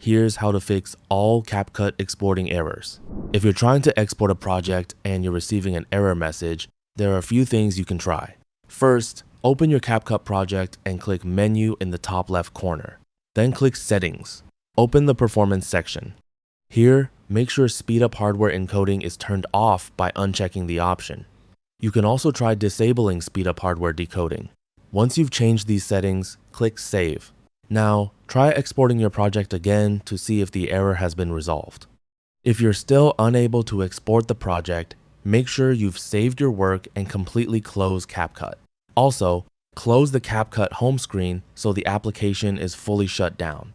here's how to fix all CapCut exporting errors. If you're trying to export a project and you're receiving an error message, there are a few things you can try. First, open your CapCut project and click Menu in the top left corner. Then click Settings. Open the Performance section. Here, make sure Speed Up Hardware Encoding is turned off by unchecking the option. You can also try disabling Speed Up Hardware Decoding. Once you've changed these settings, click Save. Now, try exporting your project again to see if the error has been resolved. If you're still unable to export the project, make sure you've saved your work and completely close CapCut. Also, close the CapCut home screen so the application is fully shut down.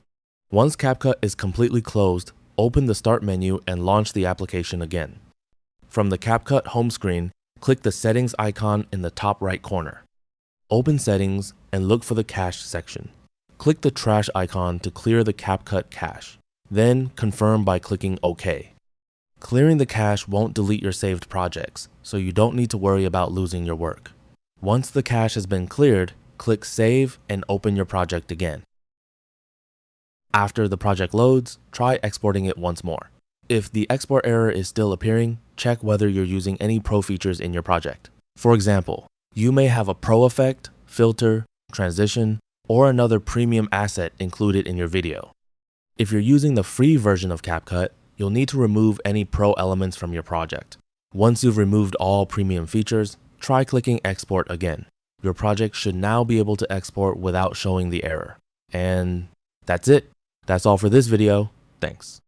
Once CapCut is completely closed, open the Start menu and launch the application again. From the CapCut home screen, click the Settings icon in the top right corner. Open Settings and look for the Cache section. Click the Trash icon to clear the CapCut cache. Then confirm by clicking OK. Clearing the cache won't delete your saved projects, so you don't need to worry about losing your work. Once the cache has been cleared, click Save and open your project again. After the project loads, try exporting it once more. If the export error is still appearing, check whether you're using any pro features in your project. For example, you may have a pro effect, filter, transition, or another premium asset included in your video. If you're using the free version of CapCut, you'll need to remove any pro elements from your project. Once you've removed all premium features, try clicking Export again. Your project should now be able to export without showing the error. And that's it. That's all for this video. Thanks.